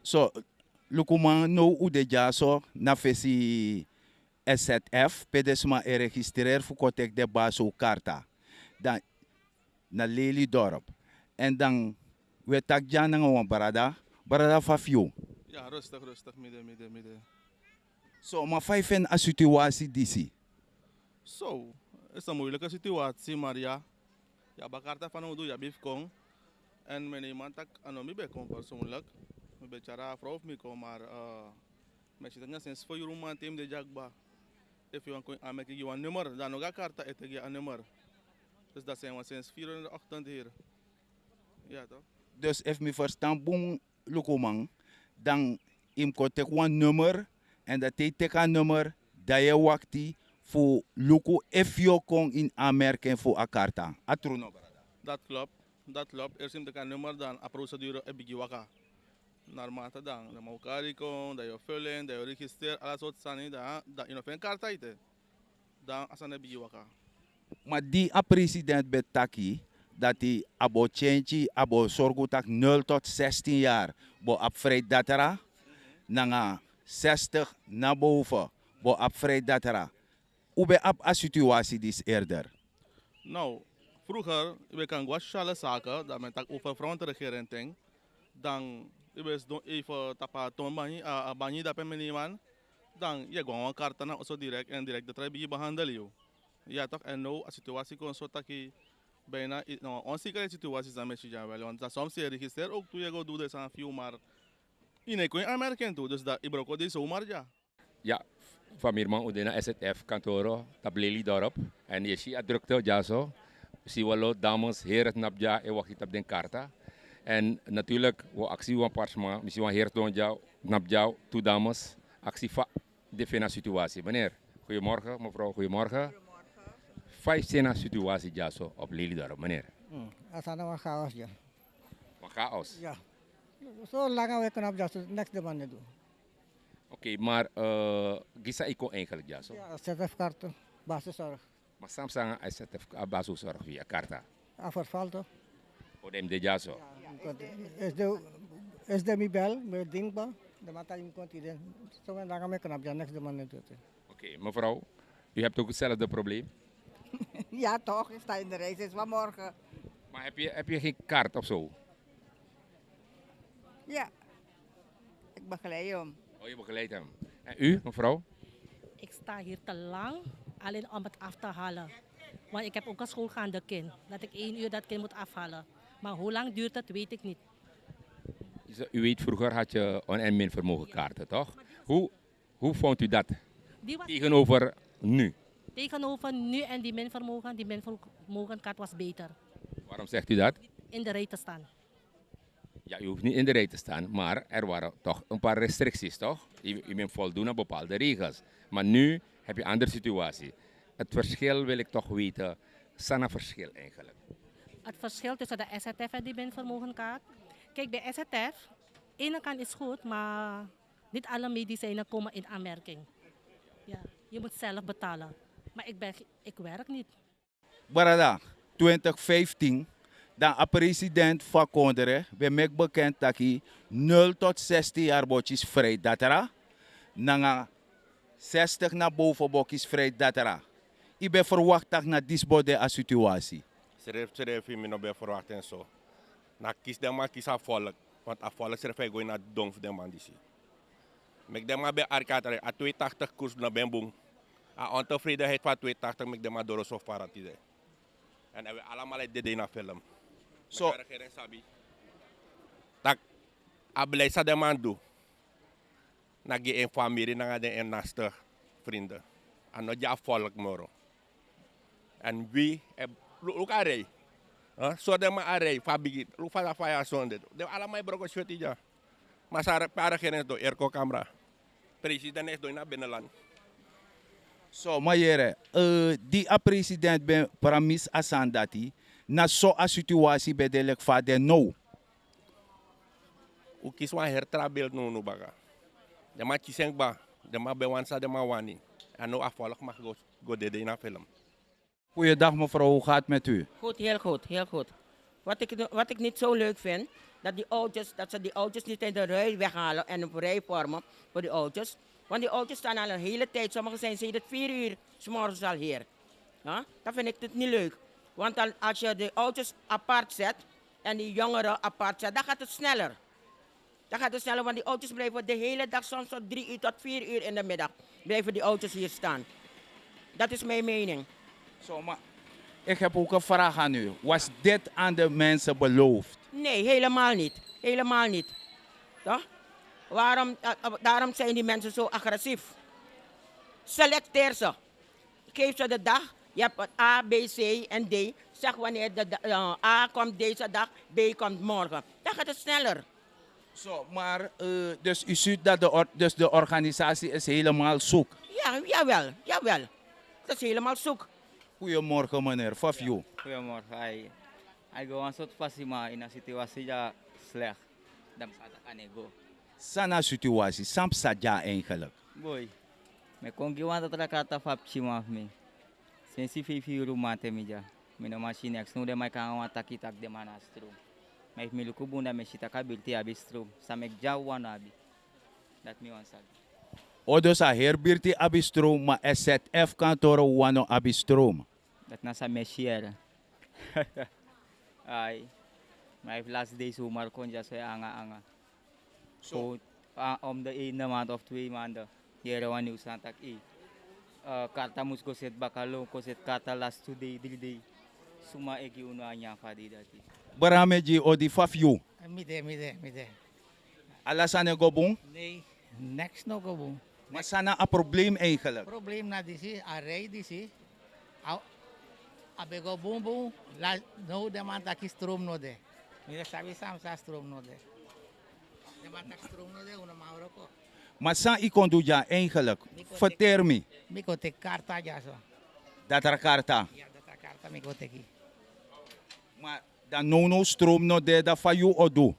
So, lukuma no u de jaso na fesi SZF, pedesma e registreer voor kotek de baso karta. Dan na Lely dorp. En dan we tak jana ng barada, barada fa few. Ja, rustig, rustig, midden. So, ma vijf a situatie disi. Zo, is een moeilijke situatie, maar ja. Ja, bakarta van hoe doe je bifkong. En mijn iemand tak ano mi bekom persoonlijk. Mi becara vrouw of mi kom, maar met je dan sinds voor je man team de jagba. If you want to make you een nummer, dan nog een kaarta eten je een nummer. Dus dat zijn we sinds 4 uur in de ochtend hier. Ja toch? Dus if me verstaan boem lukumang, dan im ko tek one nummer en dat hij tek een nummer dat je wakti voor luku if je kon in aanmerking voor a karta. Atruno barada. Dat klopt. Eerst neemt ik een nummer, dan een procedure heb ik je waka. Naarmate dan moet karikon, dat je vullen, dat je registreert, alles wat zijn, dat je nog een kaart hebt. Dan als heb je waka. Maar die a president betaki dat hij abo change abo sorgu tak 0 tot 16 jaar bo op vrij datara nanga 60 na boven bo op vrij datara. Ube op a situatie dis eerder. Nou, vroeger, we kan gewoon sociale zaken, dat men tak over frontregering, dan we even tapa tombani, bani dat per miniman, dan je gewoon een kaart na zo direct en direct dat je behandelen. Ja toch, en nou, a situatie kon zo taki bijna, nou, onzekere situaties dan met je wel, want dat soms je registreert ook toen je go doet aan veel, maar in een kon aanmerken toe, dus dat ik brok dit zomaar ja. Ja, van Mirman Udena SZF kantoro, tableli dorp. En je ziet het drukte ja zo. Zie wel dames, heren, napja, en wacht op den karta. En natuurlijk, we actie van parsma, misschien heer toon jou, napja, toe dames, actie van de fena situatie. Meneer, goedemorgen, mevrouw, goedemorgen. 5 sena situatie ja zo op Lelydorp, meneer. Asana mga chaos dyan. Maar chaos. Yeah. So lang we kunnen just next demand doen. Oké, maar gisa iko eigenlijk ja zo. Ja, ZF kaarten, basiszorg. Maar soms zijn SZF basuzorg via karta. Afval toch? O dem de ja zo. Is de mi bel, me dingba, de mata im continent. So we lang we kunnen next demand doen. Oké, mevrouw, u hebt ook hetzelfde probleem. Ja, toch? Ik sta in de race, is vanmorgen. Maar heb je geen kaart of zo? Ja, ik begeleid hem. Oh, je begeleidt hem. En u, mevrouw? Ik sta hier te lang alleen om het af te halen. Want ik heb ook een schoolgaande kind. Dat ik 1 uur dat kind moet afhalen. Maar hoe lang duurt het, weet ik niet. U weet, vroeger had je on- en minvermogen kaarten, toch? Hoe vond u dat Die was tegenover nu? tegenover nu en die minvermogenkaart was beter. Waarom zegt u dat? In de rij te staan. Ja, u hoeft niet in de rij te staan, maar er waren toch een paar restricties, toch? U moet voldoen aan bepaalde regels. Maar nu heb je een andere situatie. Het verschil wil ik toch weten. Sana verschil eigenlijk. Het verschil tussen de SZF en die minvermogenkaart. Kijk, bij SZF, ene kant is goed, maar niet alle medicijnen komen in aanmerking. Ja, je moet zelf betalen. Maar ik werk niet. Barada, 2015, dan a president van Kondere, we mek bekend dat hij 0 tot 16 jaar botjes vrij datara, nanga 60 naar boven bokjes vrij datara. Ik ben verwacht dat na disbode a situatie. Seref mi no be verwacht en zo. Na kies de man kies volk, want a volk seref go na dong de man disi. Mek de man be arkatare a 82 koers na ben boom. A ontevredenheid van 82 mek de man door so faratide. En we allemaal de na film. So, sabi. Tak a blesa de man do. Na ge en familie na de en naste vrienden. En no ja volk moro. En wie look array. So de ma array fabi look fa fa sonde. De allemaal broko shoti ja. Maar para genes do erko camera. President is do na binnenland. so mayere, die a president ben paramis asandati, na so a situatie bedelek fa de no. O kies wan hertrabeeld no baga. De ma kiseng ba, de ma be wansa de ma wani. En no afvallig mag go de na film. Goeiedag mevrouw, hoe gaat het met u? Goed, heel goed, heel goed. Wat ik niet zo leuk vind, dat ze die auto's niet in de rij weghalen en een rij vormen voor die auto's. Want die auto's staan al een hele tijd, sommigen zijn sinds 4 uur 's morgens al hier. Ja? Dat vind ik niet leuk. Want als je de auto's apart zet en die jongeren apart zet, dan gaat het sneller. Dan gaat het sneller, want die auto's blijven de hele dag, soms tot 3 uur tot 4 uur in de middag, blijven die auto's hier staan. Dat is mijn mening. Zo, maar ik heb ook een vraag aan u. Was dit aan de mensen beloofd? Nee, helemaal niet. Helemaal niet. Toch? Daarom zijn die mensen zo agressief. Selecteer ze. Geef ze de dag. Je hebt A, B, C en D. Zeg wanneer A komt deze dag, B komt morgen. Dan gaat het sneller. Zo, maar dus u ziet dat de organisatie is helemaal zoek. Ja, jawel. Dat is helemaal zoek. Goedemorgen meneer, Fafio. Goedemorgen. Ik ga een soort passie maar in een situatie ja slecht. Dan staat ik aan ego. Sana situatie, sam saja eigenlijk. Boy, me kon gewoon dat ik kata fapchi maar me. Sinds 5 uur mate me ja. Me no machine ex no de mij kan gewoon taki tak de man astro. Me me luku bunda me shita kabilti abistro. Samek ja wana abi. Dat me wan sag. Odos a herbirti abistrom, maar SZF kantoor wano abistrom. Dat na sa meshiera. Ay. Maar last day zomaar kon ja so anga. So, om de 1 maand of 2 maanden, hier aan nieuws aan tak karta moest go set bakalo, ko set karta last 2 day, 3 day. Suma ek yun na nya fadi dati. Barameji odi Fafio. Mide. Alasane gobong. Nee, next no go boom. Maar sana een probleem eigenlijk. Probleem na disi, a rij disi. Abe go boom, no de man taki stroom no de. Mira sabi sam sa stroom no de. De man tak stroom no de, una mauro ko. Maar sa ikondu ja eigenlijk. Vertel me. Miko te karta ja so. Dat er karta. Ja, dat karta miko teki. Maar dan no stroom no de da fayu odu.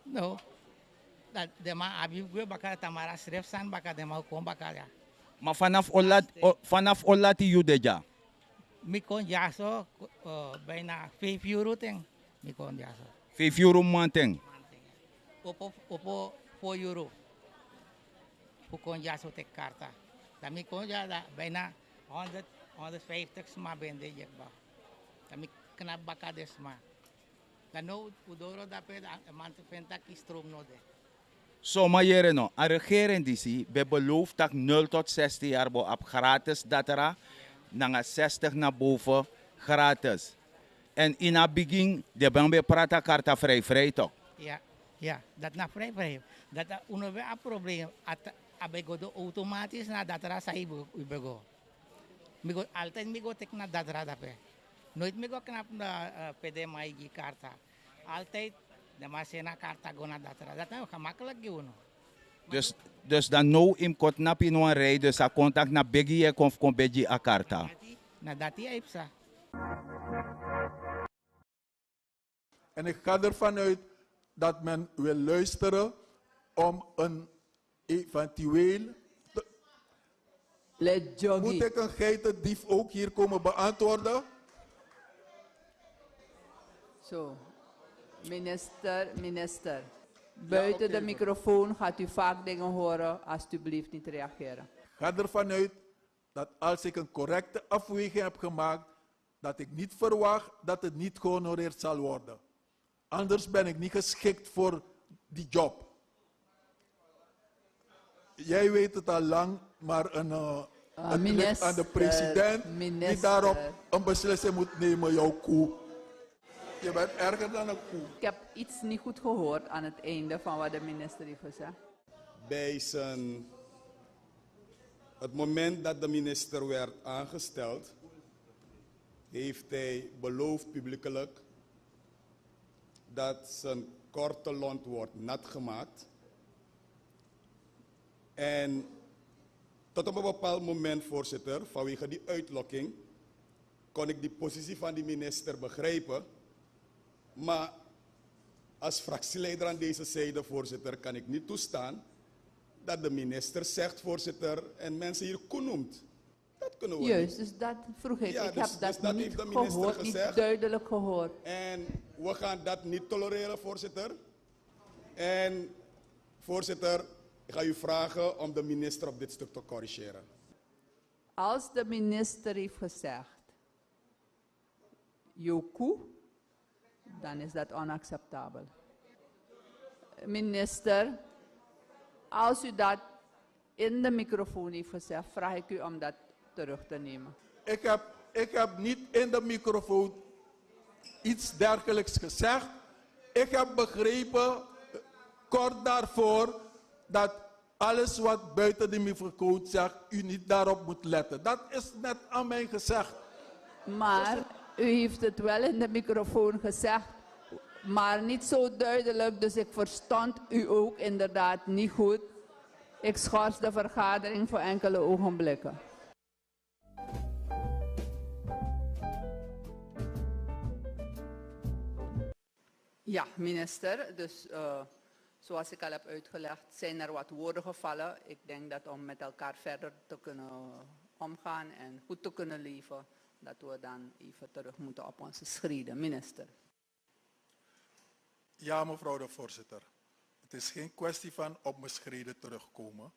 No. Dat de man abi gwe baka tamara sref san baka de ma kom baka ja. Maar vanaf olati yu de ja. Mikon ja so bijna 5 euro ting. Mikon ja so. 5 euro manteng. Opo 4 euro. Pukon ja so te karta. Dan mikon ja da bijna 150 sma bende je ba. Dan mik knap baka de sma. Dan no udoro da pe man te fenta ki stroom no de. Zo maar jere no. A regering disi be beloofd dat 0 tot 16 jaar bo op gratis datera. Nanga 60 naar boven gratis. En in het begin, de ben we praten karta vrij toch? Ja, dat na vrij. Dat uno we een probleem. Abego do automatisch na datara sa ibego. Migo altijd migo tek na datara dape. Nooit migo knap na pede maigi karta. Altijd de masena karta go na datara. Dat nou gemakkelijk uno. Dus dan no im kot na pino rij, dus a contact na begi e kon beji a karta. Na dati aipsa. En ik ga ervan uit dat men wil luisteren om een eventueel... Moet ik een geitendief ook hier komen beantwoorden? Zo, minister. Buiten de microfoon gaat u vaak dingen horen, alsjeblieft niet reageren. Ga ervan uit dat als ik een correcte afweging heb gemaakt, dat ik niet verwacht dat het niet gehonoreerd zal worden. Anders ben ik niet geschikt voor die job. Jij weet het al lang, maar het ligt aan de president die daarop een beslissing moet nemen, jouw koe. Je bent erger dan een koe. Ik heb iets niet goed gehoord aan het einde van wat de minister heeft gezegd. Bij het moment dat de minister werd aangesteld, heeft hij beloofd publiekelijk dat zijn korte lont wordt nat gemaakt. En tot op een bepaald moment, voorzitter, vanwege die uitlokking, kon ik die positie van die minister begrijpen. Maar als fractieleider aan deze zijde, voorzitter, kan ik niet toestaan dat de minister zegt, voorzitter, en mensen hier koe noemt. Dat kunnen we Juist, niet. dus dat vroeg ik. Ja, Ik dus- heb dat dus dat niet heeft de minister gehoord, niet gezegd. duidelijk gehoord. En we gaan dat niet tolereren, voorzitter. En voorzitter, ik ga u vragen om de minister op dit stuk te corrigeren. Als de minister heeft gezegd, Joku, dan is dat onacceptabel. Minister, als u dat in de microfoon heeft gezegd, vraag ik u om dat terug te nemen. Ik heb niet in de microfoon iets dergelijks gezegd. Ik heb begrepen, kort daarvoor, dat alles wat buiten de microfoon zegt, u niet daarop moet letten. Dat is net aan mij gezegd. Maar u heeft het wel in de microfoon gezegd, maar niet zo duidelijk, dus ik verstond u ook inderdaad niet goed. Ik schors de vergadering voor enkele ogenblikken. Ja, minister, dus zoals ik al heb uitgelegd, zijn er wat woorden gevallen. Ik denk dat om met elkaar verder te kunnen omgaan en goed te kunnen leven, dat we dan even terug moeten op onze schreden. Minister. Ja, mevrouw de voorzitter. Het is geen kwestie van op mijn schreden terugkomen.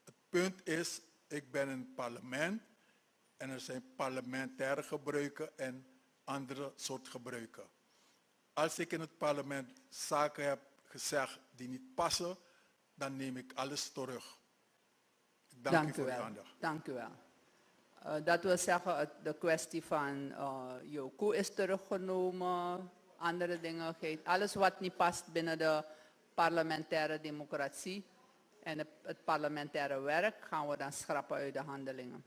Het punt is, ik ben in het parlement en er zijn parlementaire gebruiken en andere soort gebruiken. Als ik in het parlement zaken heb gezegd die niet passen, dan neem ik alles terug. Dank u voor uw aandacht. Dank u wel. Dat wil zeggen, de kwestie van Joku is teruggenomen, andere dingen, alles wat niet past binnen de parlementaire democratie en het parlementaire werk, gaan we dan schrappen uit de handelingen.